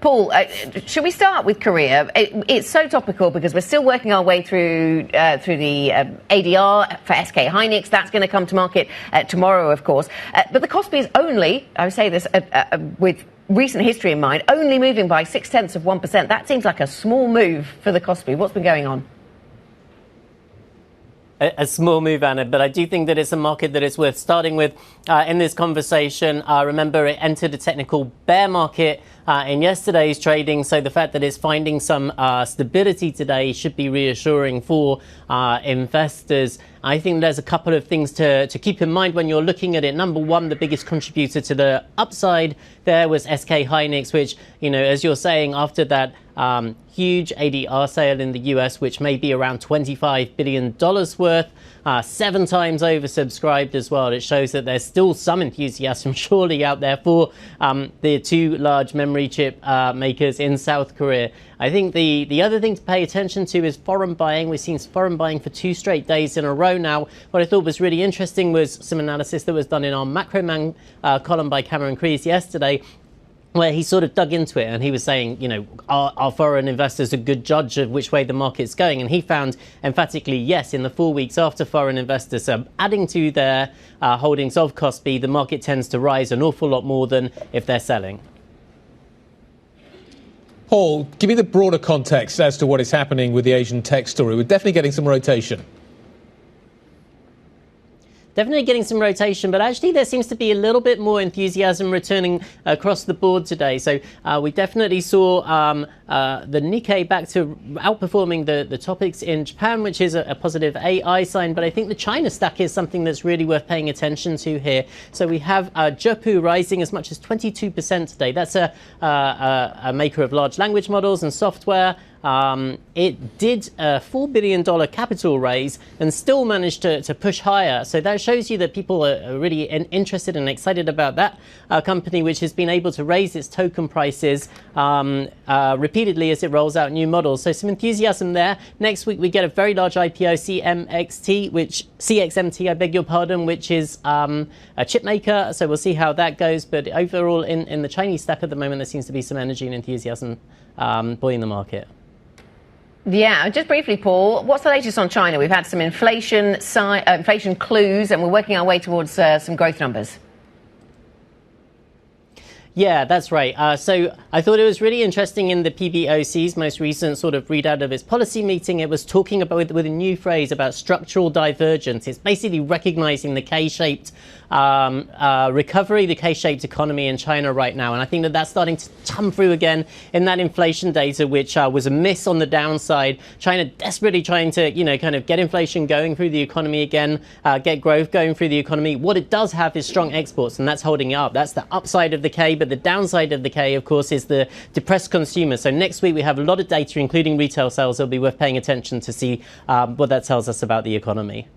Paul, should we start with Korea? It's so topical because we're still working our way through the ADR for SK Hynix. That's going to come to market tomorrow, of course. But the Kospi is only, I would say this with recent history in mind, only moving by 0.6%. That seems like a small move for the Kospi. What's been going on? A small move, Anna, but I do think that it's a market that is worth starting with in this conversation. Remember, it entered a technical bear market in yesterday's trading, so the fact that it's finding some stability today should be reassuring for investors. I think there's a couple of things to keep in mind when you're looking at it. Number one, the biggest contributor to the upside there was SK Hynix, which, you know, as you're saying, after that huge ADR sale in the US, which may be around $25 billion worth, 7 times oversubscribed as well. It shows that there's still some enthusiasm surely out there for the two large memory chip makers in South Korea. I think the other thing to pay attention to is foreign buying. We've seen foreign buying for 2 straight days in a row now. What I thought was really interesting was some analysis that was done in our Macro Man column by Cameron Crees yesterday, where he sort of dug into it and he was saying, you know, are foreign investors a good judge of which way the market's going? And he found emphatically yes, in the 4 weeks after foreign investors are adding to their holdings of Kospi, the market tends to rise an awful lot more than if they're selling. Paul, give me the broader context as to what is happening with the Asian tech story. We're definitely getting some rotation. Definitely getting some rotation, but actually there seems to be a little bit more enthusiasm returning across the board today. So we definitely saw the Nikkei back to outperforming the topics in Japan, which is a positive AI sign. But I think the China stack is something that's really worth paying attention to here. So we have Zhipu rising as much as 22% today. That's a maker of large language models and software. It did a $4 billion capital raise and still managed to push higher. So that shows you that people are really interested and excited about that company, which has been able to raise its token prices repeatedly as it rolls out new models. So some enthusiasm there. Next week, we get a very large IPO, CXMT, I beg your pardon, which is a chip maker. So we'll see how that goes. But overall, in the Chinese stack at the moment, there seems to be some energy and enthusiasm buoying the market. Yeah, just briefly, Paul, what's the latest on China? We've had some inflation clues, and we're working our way towards some growth numbers. Yeah, that's right. So I thought it was really interesting in the PBOC's most recent sort of readout of its policy meeting. It was talking about with a new phrase about structural divergence. It's basically recognizing the K-shaped recovery, the K-shaped economy in China right now. And I think that that's starting to come through again in that inflation data, which was a miss on the downside. China desperately trying to, you know, kind of get inflation going through the economy again, get growth going through the economy. What it does have is strong exports, and that's holding it up. That's the upside of the K, but the downside of the K, of course, is the depressed consumer. So next week we have a lot of data, including retail sales. It'll be worth paying attention to see what that tells us about the economy.